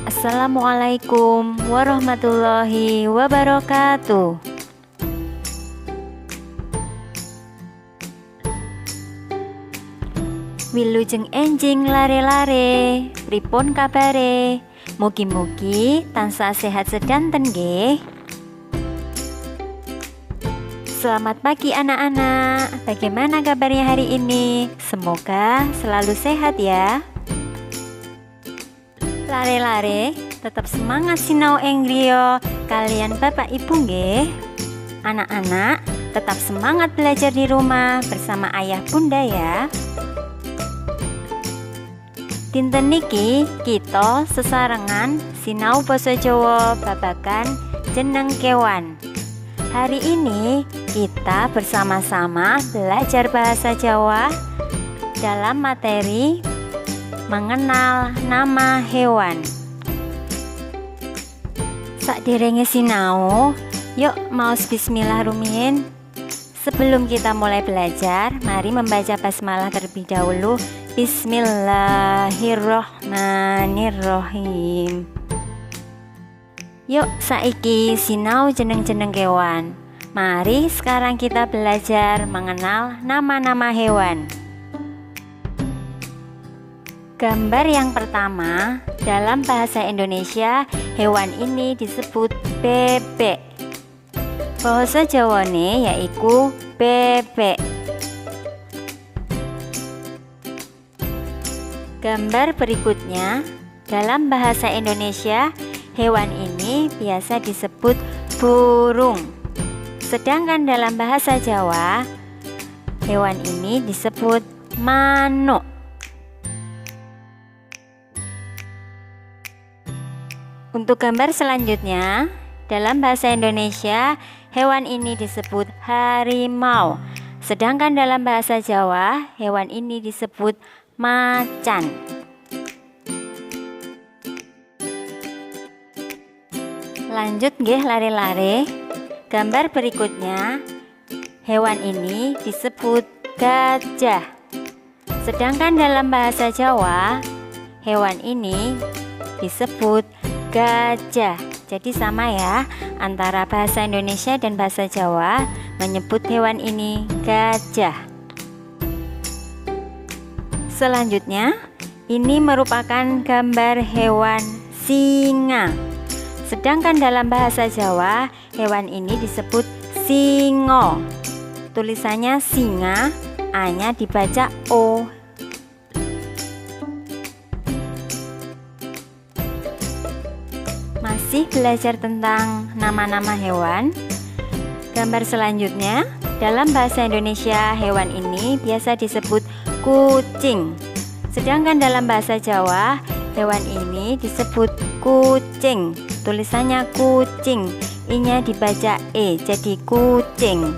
Assalamualaikum warahmatullahi wabarakatuh. Wilujeng enjing lare-lare, pripun kabare? Mugi-mugi tansah sehat sedanten nggih. Selamat pagi anak-anak, bagaimana kabarnya hari ini? Semoga selalu sehat ya. Lare-lare, tetap semangat sinau enggrio kalian Bapak Ibu nggih. Anak-anak, tetap semangat belajar di rumah bersama ayah bunda ya. Dinten niki kita sesarengan sinau basa Jawa babagan jeneng kewan. Hari ini kita bersama-sama belajar bahasa Jawa dalam materi mengenal nama hewan. Sakderenge sinau, yuk maos bismillah rumiyin. Sebelum kita mulai belajar, mari membaca basmalah terlebih dahulu. Bismillahirrohmanirrohim. Yuk saiki sinau jeneng-jeneng kewan. Mari sekarang kita belajar mengenal nama-nama hewan. Gambar yang pertama, dalam bahasa Indonesia hewan ini disebut bebek. Bahasa Jawane yaiku bebek. Gambar berikutnya, dalam bahasa Indonesia hewan ini biasa disebut burung. Sedangkan dalam bahasa Jawa hewan ini disebut manuk. Untuk gambar selanjutnya, dalam bahasa Indonesia hewan ini disebut harimau. Sedangkan dalam bahasa Jawa hewan ini disebut macan. Lanjut nggih lare-lare. Gambar berikutnya, hewan ini disebut gajah. Sedangkan dalam bahasa Jawa hewan ini disebut gajah. Jadi sama ya, antara bahasa Indonesia dan bahasa Jawa menyebut hewan ini gajah. Selanjutnya, ini merupakan gambar hewan singa. Sedangkan dalam bahasa Jawa hewan ini disebut singo. Tulisannya singa, A-nya dibaca O. Masih belajar tentang nama-nama hewan. Gambar selanjutnya, dalam bahasa Indonesia hewan ini biasa disebut kucing. Sedangkan dalam bahasa Jawa hewan ini disebut kucing. Tulisannya kucing, I-nya dibaca E, jadi kucing.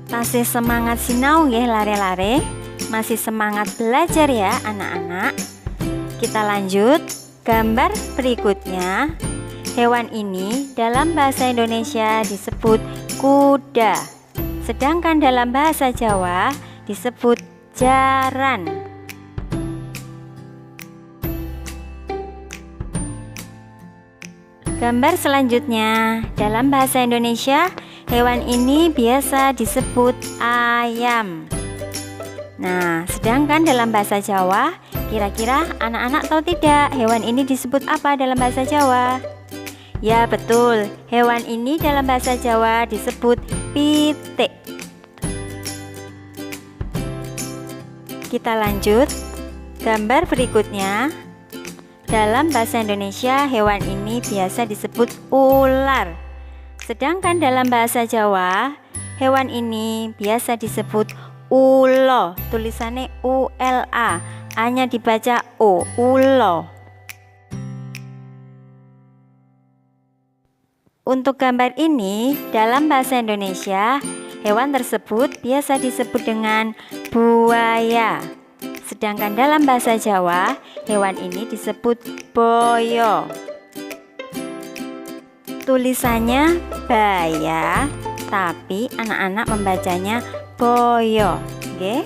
Tasih semangat sinau nggih lare-lare. Masih semangat belajar ya anak-anak. Kita lanjut. Gambar berikutnya, hewan ini dalam bahasa Indonesia disebut kuda. Sedangkan dalam bahasa Jawa disebut jaran. Gambar selanjutnya, dalam bahasa Indonesia hewan ini biasa disebut ayam. Nah, sedangkan dalam bahasa Jawa, kira-kira anak-anak tahu tidak hewan ini disebut apa dalam bahasa Jawa? Ya betul, hewan ini dalam bahasa Jawa disebut pitik. Kita lanjut. Gambar berikutnya, dalam bahasa Indonesia hewan ini biasa disebut ular. Sedangkan dalam bahasa Jawa, hewan ini biasa disebut ulo. Tulisannya U-L-A, A-nya dibaca O, ulo. Untuk gambar ini, dalam bahasa Indonesia hewan tersebut biasa disebut dengan buaya. Sedangkan dalam bahasa Jawa hewan ini disebut boyo. Tulisannya baya, tapi anak-anak membacanya boyo, nggih.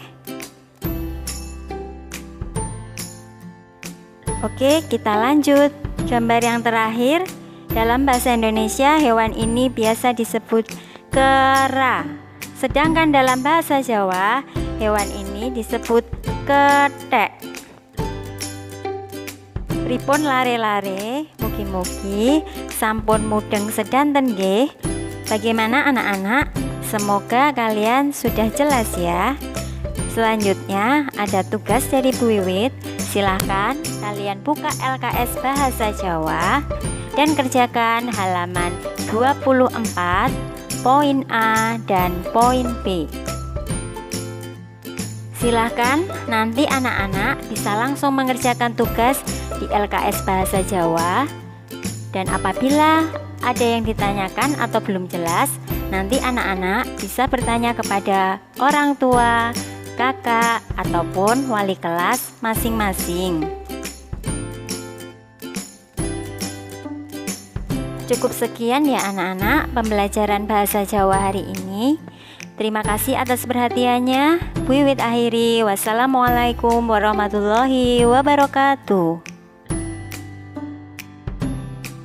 Oke, kita lanjut. Gambar yang terakhir, dalam bahasa Indonesia hewan ini biasa disebut kera. Sedangkan dalam bahasa Jawa, hewan ini disebut kethek. Pripun lare-lare, mugi-mugi sampun mudeng sedanten nggih. Bagaimana anak-anak? Semoga kalian sudah jelas ya. Selanjutnya ada tugas dari Bu Wiwit. Silahkan kalian buka LKS Bahasa Jawa dan kerjakan halaman 24, poin A dan poin B. Silahkan nanti anak-anak bisa langsung mengerjakan tugas di LKS Bahasa Jawa. Dan apabila ada yang ditanyakan atau belum jelas, nanti anak-anak bisa bertanya kepada orang tua, kakak, ataupun wali kelas masing-masing. Cukup sekian ya anak-anak pembelajaran bahasa Jawa hari ini. Terima kasih atas perhatiannya. Bu Wiwit akhiri. Wassalamualaikum warahmatullahi wabarakatuh.